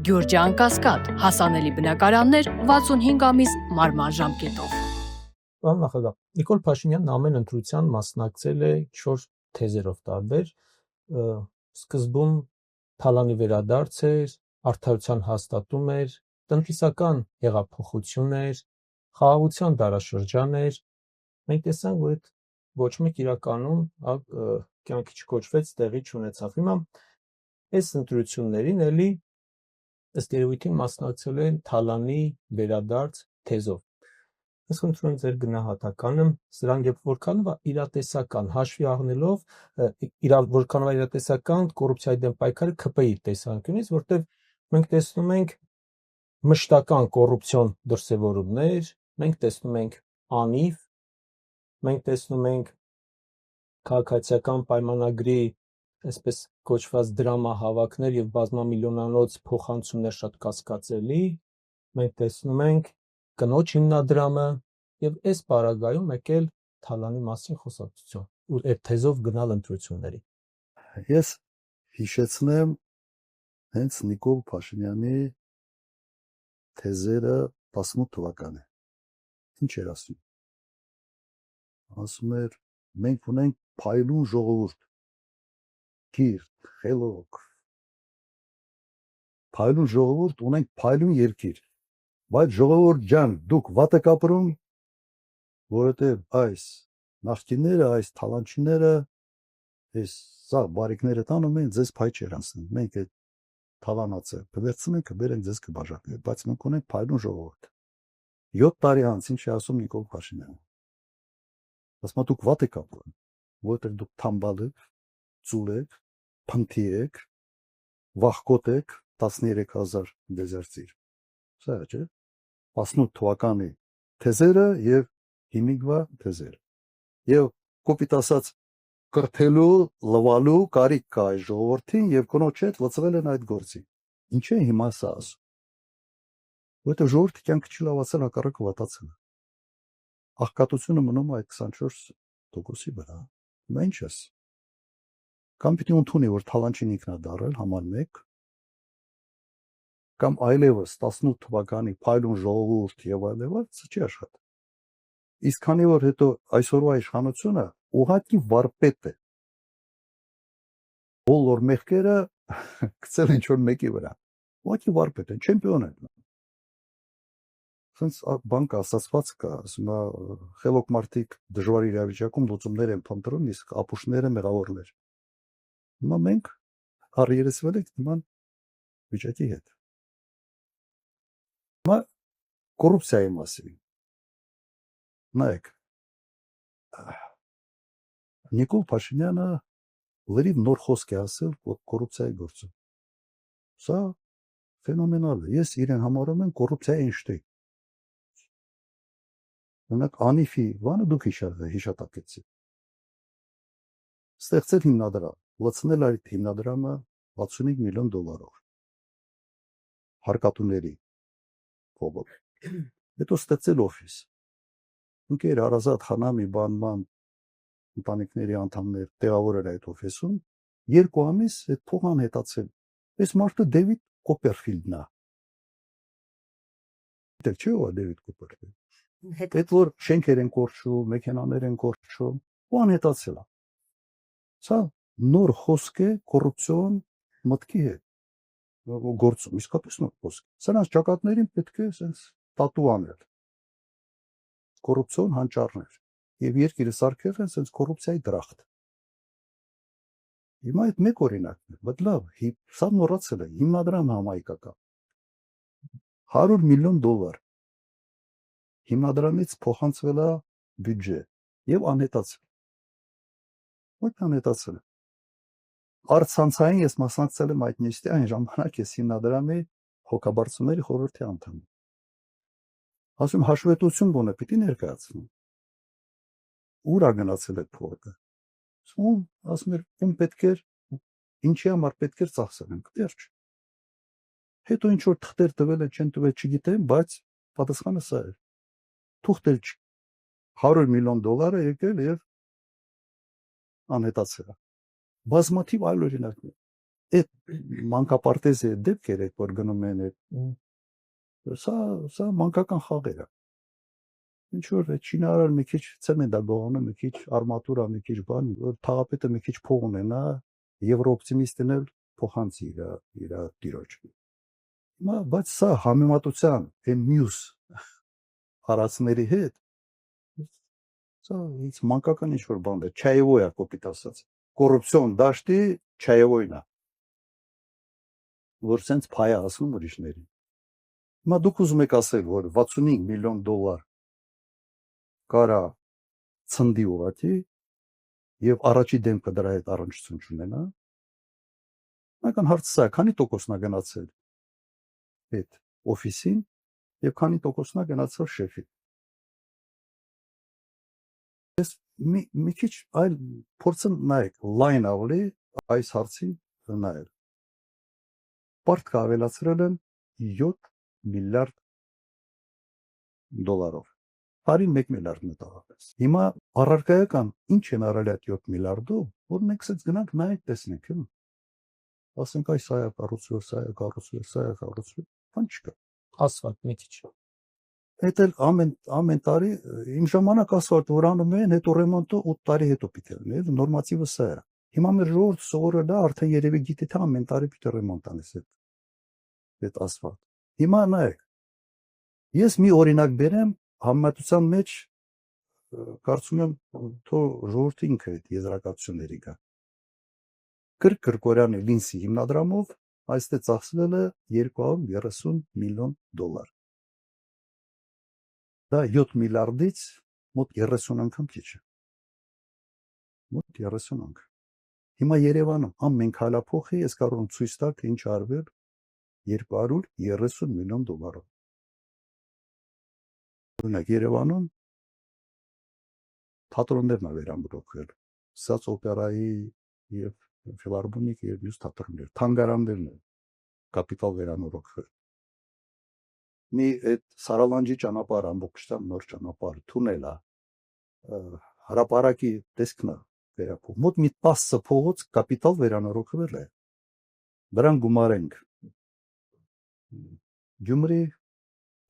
Գյուրջան Կասկադ, հասանելի բնակարաններ 65 ամիս մարման ժամկետով։ Պարոն նախագահ, Նիկոլ Փաշինյանն ամեն ընտրության մասնակցել է 4 թեզերով տարբեր, սկզբում թալանի վերադարձ էր, արդարության հաստատում էր, տնտեսական հեղափոխություն էր, խաղաղության դարաշրջան էր։ Մենք տեսանք, որ այդ ոչ մեկ իրականում կյանքի չկոչվեց, տեղի չունեցավ։ Հիմա այս ընտրություններին էլի ըստ երևույթին մասնակցել են թալանի վերադարձ թեզով։ Ես խնդրում եմ ձեր գնահատականը, սրանք երբ որքանով է իրատեսական, հաշվի առնելով որքանով է իրատեսական կոռուպցիայի դեմ պայքարը ՔՊԻ տեսանկյունից, որտեղ մենք տեսնում ենք մշտական կոռուպցիոն դրսևորումներ, մենք տեսնում ենք անիվ, մենք տեսնում ենք քաղաքացիական պայմանագրի այսպես կոչված դրամահավաքներ եւ բազմամիլիոնանոց փոխանցումներ շատ կասկածելի, մենք տեսնում ենք կնոջ հիմնադրամը եւ այս պարագայում եկել թալանի մասին խոսակցություն ու այդ թեզով գնալ ընտրությունների։ Ես հիշեցնեմ հենց Նիկոլ Փաշինյանի թեզերը 18 թվականի։ Ինչ էր ասում։ Ասում էր մենք ունենք փայլուն ժողովուրդ, կիրթ, խելոք, փայլուն ժողովուրդ, ունենք փայլուն երկիր, բայց ժողովուրդ ջան, դուք վատ եք ապրում, որովհետև այս նախկինները, այս թալանչիները, այս սա բարիկները տանում են ձեզ փայ չեր անցնում, մենք այդ թալանացը կվերցնենք, կբերենք ձեզ կբաժակենք, բայց մենք ունենք փայլուն ժողովուրդ։ 7 տարի անց ինչ է ասում Նիկոլ Փաշինյանը։ Ասում է դուք վատ եք ապրում, որովհետև դուք թամբալ եք, ծուլ եք, փնթի եք, վախկոտ եք, 13000 դեզերտիր։ Սա չէ։ 18 թվականի թեզերը եւ հիմիկվա թեզերը։ Եվ կոպիտ ասած կրթելու, լվալու կարիք կա այս ժողովրդին եւ կնոջ հետ լծվել են այդ գործի։ Ինչ է հիմա սա ասում։ Որտեղ ժողովրդի կյանքը չի լավացել, հակառակը վատացել է։ Աղքատությունը մնում է այդ 24%-ի վրա։ Հիմա ինչ ես։ Կամ պիտի ընդունի, որ թալանչին ինքն է դարել համար 1, կամ այլևս 18 թվականի փայլուն ժողովուրդ եւ այլևս չի աշխատի։ Իսկ քանի որ հետո այսօրվա իշխանությունը ուղղակի վարպետ է։ Բոլոր մեղքերը գցել ինչ որ մեկի վրա։ Ուղղակի վարպետ է, չեմպիոն է։ Սենց բան կա, ասացված կա, ասում է խելոք մարդիկ դժվար իրավիճակում լուծումներ են փնտրում, իսկ ապուշները մեղավորներ։ Հիմա մենք առերեսվել ենք նման վիճակի հետ։ Հիմա կոռուպցիայի մասին։ Նայեք, Նիկոլ Փաշինյանը լրիվ նոր խոսք է ասել կոռուպցիայի գործում։ Սա ֆենոմենալ է։ Ես իրեն համարում եմ կոռուպցիայի Էյնշտեյն։ Օրինակ Անիֆի բանը դուք հիշատակեցիք։ Ստեղծել հիմնադրամ, լցնել այդ հիմնադրամը 65 միլիոն դոլարով հարկատուների կողմով։ Հետո ստեղծել օֆիս։ Ընկեր Արազատ Խանամի բանման ընտանիքների անդամներ տեղավորել այդ օֆիսում, 2 ամիս այդ փողը անհետացել։ Այս մարդը Դեվիդ Կոպերֆիլդն է։ Դեռ չէ՞ ո՞վ է Դեվիդ Կոպերֆիլդը։ Այդ որ շենքեր են կորչում, մեքենաներ են կորչում, ու անհետացել է։ Սա նոր խոսք է կոռուպցիոն մտքի հետ։ Գործում, իսկապես նոր խոսք։ Սրանց ճակատներին պետք է sense տատու անել։ Կոռուպցիոն հանճարներ։ Եվ երկիրը սարքել են sense կոռուպցիայի դրախտ։ Հիմա այդ մեկ օրինակն է, բայց լավ, սա նորացել է, հիմնադրամ համայնքական։ 100 միլիոն դոլար հիմնադրամից փոխանցվել է բյուջե եւ անհետացել։ Ո՞ր անհետացել է։ Արցանցային ես մասնակցել եմ այդ նիստի, այն ժամանակ ես հիմնադրամի հոգաբարձուների խորհրդի անդամ եմ։ Ասում հաշվետվություն բոնը պիտի ներկայացնեմ։ Ուր է գնացել այդ փողը։ Ասում էր, ում պետք էր, ինչի համար պետք էր ծախսել ենք, դեռ չէ։ Հետո ինչ որ թղթեր տվել են, չեն տվել, չգիտեմ, բայց պատասխանը սա է։ Թուղթեր 100 միլիոն դոլար է եկել եւ անհետացել է։ Բազմաթիվ այլ օրինակներ։ Այդ մանկապարտեզի դեպքեր այդ որ գնում են այդ սա մանկական խաղեր է։ Ինչ որ չինարար մի քիչ ցեմենտ գողանը, մի քիչ արմատուրա, մի քիչ բան, որ թաղապետը մի քիչ փող ունենա, եվրոօպտիմիստն էլ փոխանցի իր տիրոջ։ Հիմա բայց սա համեմատության այն մյուս հարացների հետ սա ինձ մանկական ինչ որ բան է, չայևոյ է կոպիտ ասած։ Կոռուպցիոն դաշտի չայևոյն է։ Որ սենց փայ է ասում ուրիշներին։ Հիմա դուք ուզում եք ասել, որ 65 միլիոն դոլար կարա ցնդի ուղղակի եւ առաջի դեմքը դրա հետ առնչություն չունենա։ Նական հարցը սա, քանի տոկոսն է գնացել այդ օֆիսին եւ քանի տոկոսն է գնացել շեֆին։ Ես մի քիչ այլ փորձեմ նայեք, լայն ավելի այս հարցին նայել։ Պարտք ավելացրել են 7 միլիարդ դոլարով։ Տարին 1 միլիարդ մետաղապես։ Հիմա առարկայական ինչ են արել այդ 7 միլիարդով, որ մենք սենց գնանք նայենք տեսնենք, հա։ Ասենք այս սա է կառուցվել, սա է կառուցվել, սա է կառուցվել, բան չկա։ Ասֆալտ մի քիչ։ Այդ էլ ամեն տարի իմ ժամանակ ասֆալտ որ անում են, հետո ռեմոնտը 8 տարի հետո պիտի լինի, նորմատիվը սա է։ Հիմա մեր ժողովուրդը սովորել է, արդեն երևի գիտի թե ամեն տարի պիտի ռեմոնտ անես այդ ասֆալտ։ Հիմա նայեք։ Ես մի օրինակ բերեմ համեմատության մեջ կարծում եմ թող ժողովուրդը ինքը այդ եզրակացությունների գա։ Կրկորյանի Լինսի հիմնադրամով այստեղ ծախսվել է 230 միլիոն դոլար։ Դա 7 միլիարդից մոտ 30 անգամ քիչ է։ Մոտ 30 անգամ։ Հիմա Երևանում ամեն քայլափոխի ես կարող եմ ցույց տալ, թե ինչ արվել 230 միլիոն դոլարով։ Օրինակ Երևանում թատրոններն են վերամրոքվել, Սաց օպերայի եւ ֆիլհարմոնիկ եւ մյուս թատրոններ, թանգարաններն են կապիտալ վերամրոքվել։ Մի այդ Սարալանջի ճանապարհ ամբողջությամբ նոր ճանապարհ, թունել է, հրապարակի տեսքն է վերափոխ։ Մոտ մի 10 փողոց կապիտալ վերանորոգվել է։ Դրան գումարենք Գյումրի,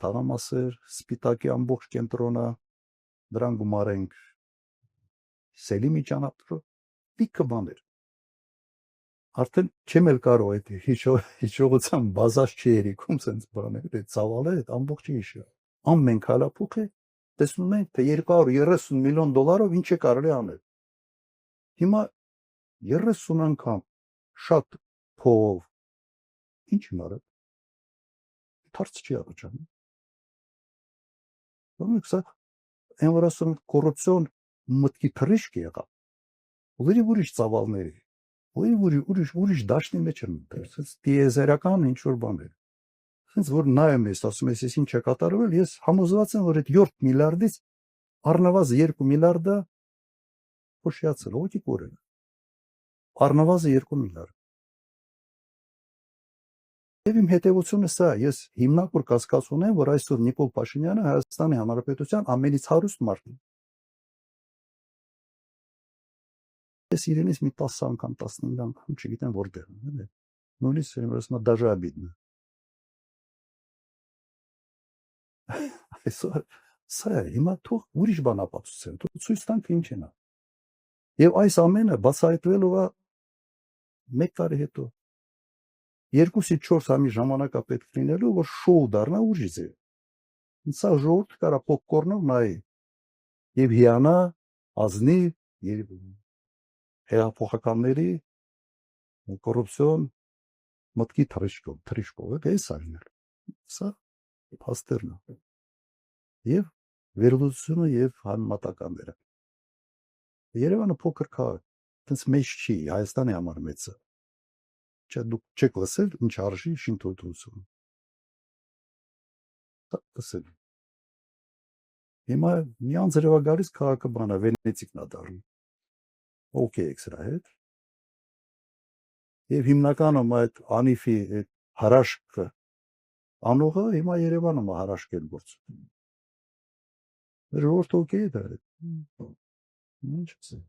Թաղամասեր, Սպիտակի ամբողջ կենտրոնը, դրան գումարենք Սելիմի ճանապարհը, լիքը բաներ։ Արդեն չեմ էլ կարող այդ հիշողության բազած չի երիքում սենց բաներ, այդ ծավալը այդ ամբողջ հիշը։ Ամեն քայլափոխ է, տեսնում ենք, թե 230 միլիոն դոլարով ինչ է կարելի անել։ Հիմա 30 անգամ շատ փողով ինչ են արել։ Հարց չի առաջանում։ Ուրեմն սա այն որ ասում կոռուպցիոն մտքի թռիչք եղավ։ Ուրիշ ծավալների, ուրիշ դաշտի մեջ են մտել, սենց տիեզերական ինչ որ բաներ։ Սենց որ նայում ես, ասում ես ինչ է կատարվել, ես համոզված եմ, որ այդ 7 միլիարդից առնվազն 2 միլիարդը փոշիացել, ողջի կորել։ Առնվազն 2 միլիարդ։ Եվ իմ հետևությունը սա, ես հիմնավոր կասկած ունեմ, որ այսօր Նիկոլ Փաշինյանը Հայաստանի Հանրապետության ամենից հարուստ մարդն է։ Ես իրենից մի 10 անգամ, 15 անգամ, չգիտեմ որտեղ եմ, նույնիսկ ասում եմ դաժե обидно։ Այսօր սա հիմա թող ուրիշ բան ապացուցեն, թող ցույց տան թե ինչ են։ Եվ այս ամենը բացահայտվելու է 1 տարի հետո։ 2-ից 4 ամիս ժամանակ է պետք լինելու, որ շոու դառնա ուրիշ ձև։ Սա ժողովուրդը կարա պոպկորնով նայի եւ հիանա, ազնի եւ հեղափոխականների կոռուպցիոն մտքի թռիչքով էս արնել։ Սա փաստերն է։ Եվ վերլուծությունը եւ համեմատականները։ Երևանը փոքր քաղաք, այնց մեծ չի, Հայաստանի համար մեծ է։ Դուք չեք լսել ինչ արժի շինթույլտվությունը։ Լսել։ Հիմա մի անձրևա գալիս քաղաքը բանա Վենեցիկն է դառնում։ Okay եք սրա հետ։ Եվ հիմնականում այդ անիֆի այդ հարաշքը անողը հիմա Երևանում է հարաշկել գործում։ Ժողովուրդը okay է դա։ Ինչ ասեմ։